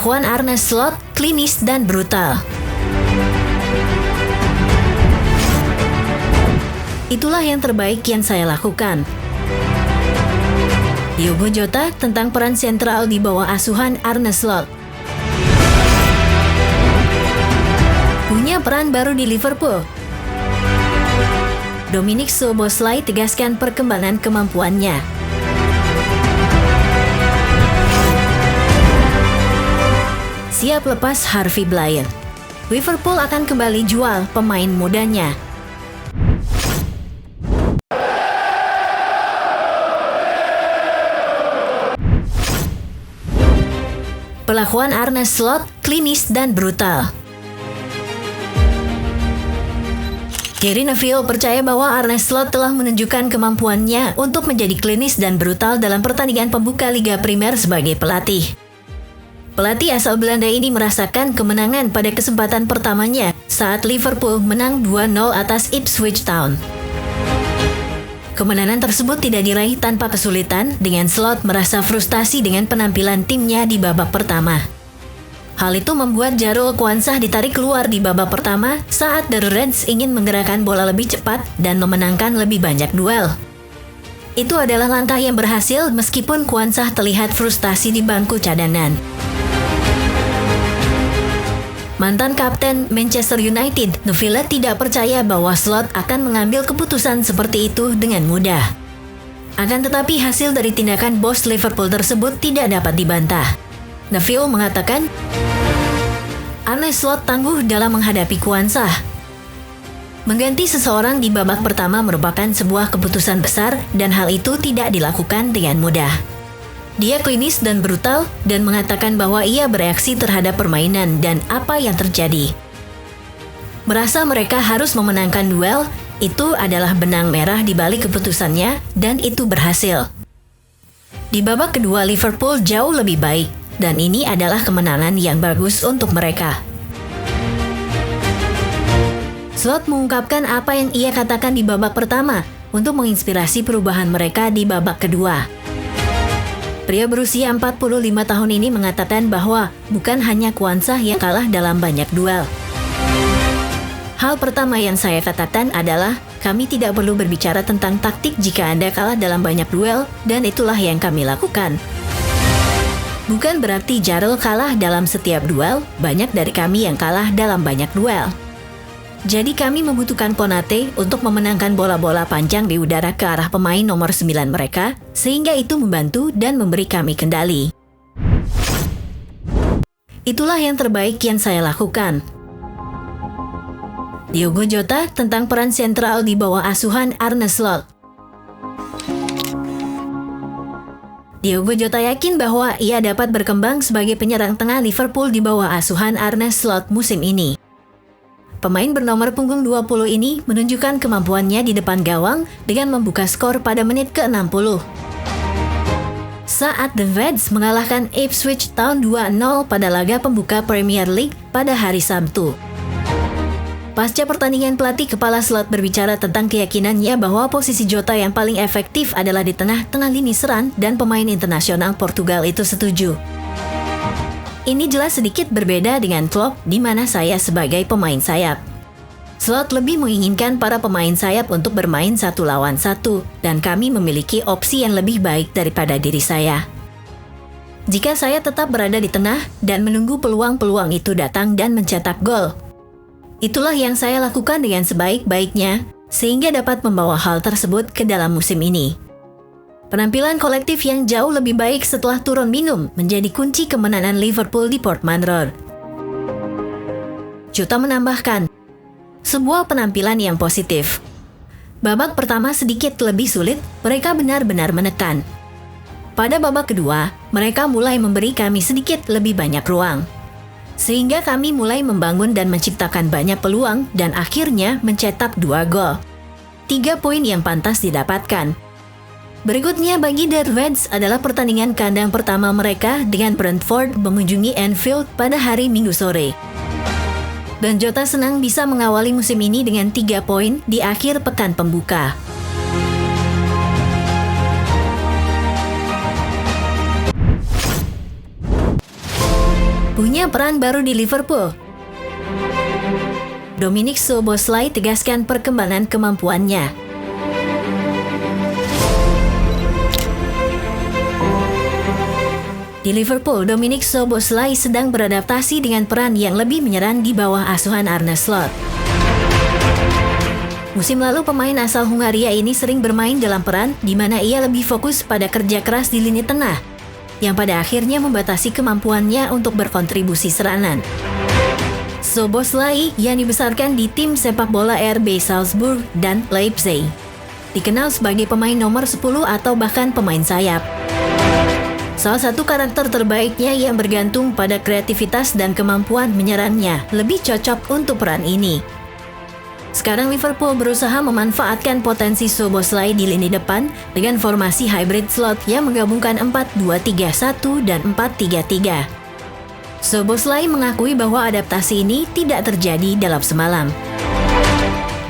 Pelakuan Arne Slot klinis dan brutal. Itulah yang terbaik yang saya lakukan. Diogo Jota tentang peran sentral di bawah asuhan Arne Slot. Punya peran baru di Liverpool. Dominic Szoboszlai tegaskan perkembangan kemampuannya. Siap lepas Harvey Bryant. Liverpool akan kembali jual pemain mudanya. Pelakuan Arne Slot klinis dan brutal. Gary Neville percaya bahwa Arne Slot telah menunjukkan kemampuannya untuk menjadi klinis dan brutal dalam pertandingan pembuka Liga Primer sebagai pelatih. Pelatih asal Belanda ini merasakan kemenangan pada kesempatan pertamanya saat Liverpool menang 2-0 atas Ipswich Town. Kemenangan tersebut tidak diraih tanpa kesulitan, dengan Slot merasa frustasi dengan penampilan timnya di babak pertama. Hal itu membuat Jarol Quansah ditarik keluar di babak pertama saat The Reds ingin menggerakkan bola lebih cepat dan memenangkan lebih banyak duel. Itu adalah langkah yang berhasil meskipun Quansah terlihat frustasi di bangku cadangan. Mantan kapten Manchester United, Neville tidak percaya bahwa Slot akan mengambil keputusan seperti itu dengan mudah. Akan tetapi hasil dari tindakan bos Liverpool tersebut tidak dapat dibantah. Neville mengatakan, Arne Slot tangguh dalam menghadapi Quansah. Mengganti seseorang di babak pertama merupakan sebuah keputusan besar dan hal itu tidak dilakukan dengan mudah. Dia klinis dan brutal dan mengatakan bahwa ia bereaksi terhadap permainan dan apa yang terjadi. Merasa mereka harus memenangkan duel, itu adalah benang merah di balik keputusannya dan itu berhasil. Di babak kedua Liverpool jauh lebih baik dan ini adalah kemenangan yang bagus untuk mereka. Slot mengungkapkan apa yang ia katakan di babak pertama untuk menginspirasi perubahan mereka di babak kedua. Pria berusia 45 tahun ini mengatakan bahwa bukan hanya Quansah yang kalah dalam banyak duel. Hal pertama yang saya katakan adalah kami tidak perlu berbicara tentang taktik jika Anda kalah dalam banyak duel dan itulah yang kami lakukan. Bukan berarti Jarol kalah dalam setiap duel, banyak dari kami yang kalah dalam banyak duel. Jadi kami membutuhkan Konate untuk memenangkan bola-bola panjang di udara ke arah pemain nomor 9 mereka, sehingga itu membantu dan memberi kami kendali. Itulah yang terbaik yang saya lakukan. Diogo Jota tentang peran sentral di bawah asuhan Arne Slot. Diogo Jota yakin bahwa ia dapat berkembang sebagai penyerang tengah Liverpool di bawah asuhan Arne Slot musim ini. Pemain bernomor punggung 20 ini menunjukkan kemampuannya di depan gawang dengan membuka skor pada menit ke-60. Saat The Reds mengalahkan Ipswich Town 2-0 pada laga pembuka Premier League pada hari Sabtu. Pasca pertandingan pelatih kepala Slot berbicara tentang keyakinannya bahwa posisi Jota yang paling efektif adalah di tengah lini serang dan pemain internasional Portugal itu setuju. Ini jelas sedikit berbeda dengan Klopp di mana saya sebagai pemain sayap. Slot lebih menginginkan para pemain sayap untuk bermain 1 lawan 1 dan kami memiliki opsi yang lebih baik daripada diri saya. Jika saya tetap berada di tengah dan menunggu peluang-peluang itu datang dan mencetak gol. Itulah yang saya lakukan dengan sebaik-baiknya sehingga dapat membawa hal tersebut ke dalam musim ini. Penampilan kolektif yang jauh lebih baik setelah turun minum menjadi kunci kemenangan Liverpool di Portman Road. Jota menambahkan, sebuah penampilan yang positif. Babak pertama sedikit lebih sulit, mereka benar-benar menekan. Pada babak kedua, mereka mulai memberi kami sedikit lebih banyak ruang. Sehingga kami mulai membangun dan menciptakan banyak peluang dan akhirnya mencetak 2 gol. 3 poin yang pantas didapatkan. Berikutnya bagi The Reds adalah pertandingan kandang pertama mereka dengan Brentford mengunjungi Anfield pada hari Minggu sore. Dan Jota senang bisa mengawali musim ini dengan 3 poin di akhir pekan pembuka. punya peran baru di Liverpool. Dominic Szoboszlai tegaskan perkembangan kemampuannya. Di Liverpool, Dominic Szoboszlai sedang beradaptasi dengan peran yang lebih menyerang di bawah asuhan Arne Slot. Musim lalu, pemain asal Hungaria ini sering bermain dalam peran di mana ia lebih fokus pada kerja keras di lini tengah, yang pada akhirnya membatasi kemampuannya untuk berkontribusi serangan. Szoboszlai yang dibesarkan di tim sepak bola RB Salzburg dan Leipzig, dikenal sebagai pemain nomor 10 atau bahkan pemain sayap. Salah satu karakter terbaiknya yang bergantung pada kreativitas dan kemampuan menyerangnya lebih cocok untuk peran ini. Sekarang Liverpool berusaha memanfaatkan potensi Szoboszlai di lini depan dengan formasi hybrid slot yang menggabungkan 4-2-3-1 dan 4-3-3. Szoboszlai mengakui bahwa adaptasi ini tidak terjadi dalam semalam.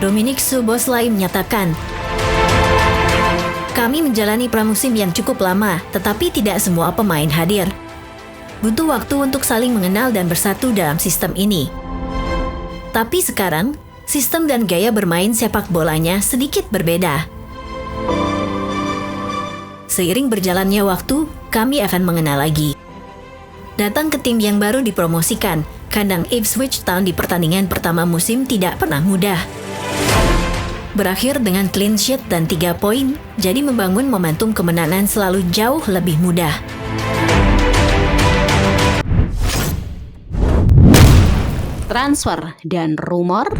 Dominic Szoboszlai menyatakan, "Kami menjalani pramusim yang cukup lama, tetapi tidak semua pemain hadir. Butuh waktu untuk saling mengenal dan bersatu dalam sistem ini. Tapi sekarang, sistem dan gaya bermain sepak bolanya sedikit berbeda. Seiring berjalannya waktu, kami akan mengenal lagi." Datang ke tim yang baru dipromosikan, kandang Ipswich Town di pertandingan pertama musim tidak pernah mudah. Berakhir dengan clean sheet dan 3 poin, jadi membangun momentum kemenangan selalu jauh lebih mudah. Transfer dan rumor.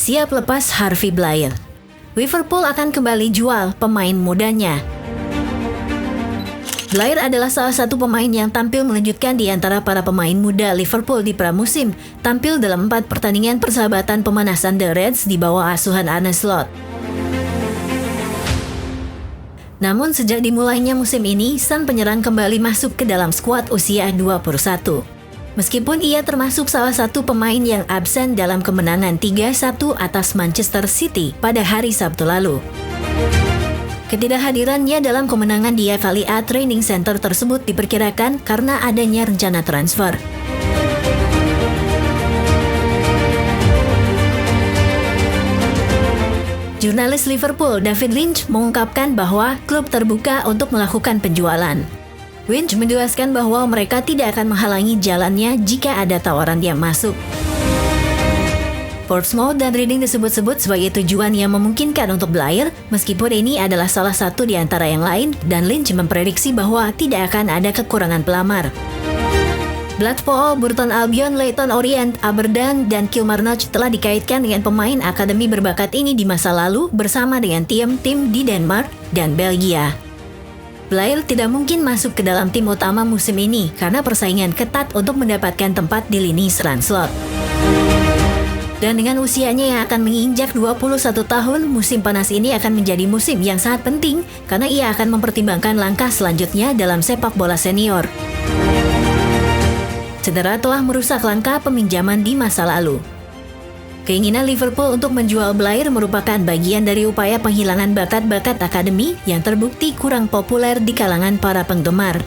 Siap lepas Harvey Blair. Liverpool akan kembali jual pemain mudanya. Blair adalah salah satu pemain yang tampil mengejutkan di antara para pemain muda Liverpool di pramusim, tampil dalam 4 pertandingan persahabatan pemanasan The Reds di bawah asuhan Arne Slot. Namun sejak dimulainya musim ini, sang penyerang kembali masuk ke dalam skuad usia 21. Meskipun ia termasuk salah satu pemain yang absen dalam kemenangan 3-1 atas Manchester City pada hari Sabtu lalu. Ketidakhadirannya dalam kemenangan di FLIA Training Center tersebut diperkirakan karena adanya rencana transfer. Jurnalis Liverpool David Lynch mengungkapkan bahwa klub terbuka untuk melakukan penjualan. Lynch menjelaskan bahwa mereka tidak akan menghalangi jalannya jika ada tawaran yang masuk. Portsmouth dan Reading disebut-sebut sebagai tujuan yang memungkinkan untuk Blair, meskipun ini adalah salah satu di antara yang lain, dan Lynch memprediksi bahwa tidak akan ada kekurangan pelamar. Blackpool, Burton Albion, Leyton Orient, Aberdeen, dan Kilmarnock telah dikaitkan dengan pemain akademi berbakat ini di masa lalu bersama dengan tim-tim di Denmark dan Belgia. Blair tidak mungkin masuk ke dalam tim utama musim ini karena persaingan ketat untuk mendapatkan tempat di lini serang slot. Dan dengan usianya yang akan menginjak 21 tahun, musim panas ini akan menjadi musim yang sangat penting karena ia akan mempertimbangkan langkah selanjutnya dalam sepak bola senior. Cedera telah merusak langkah peminjaman di masa lalu. Keinginan Liverpool untuk menjual Blair merupakan bagian dari upaya penghilangan bakat-bakat akademi yang terbukti kurang populer di kalangan para penggemar.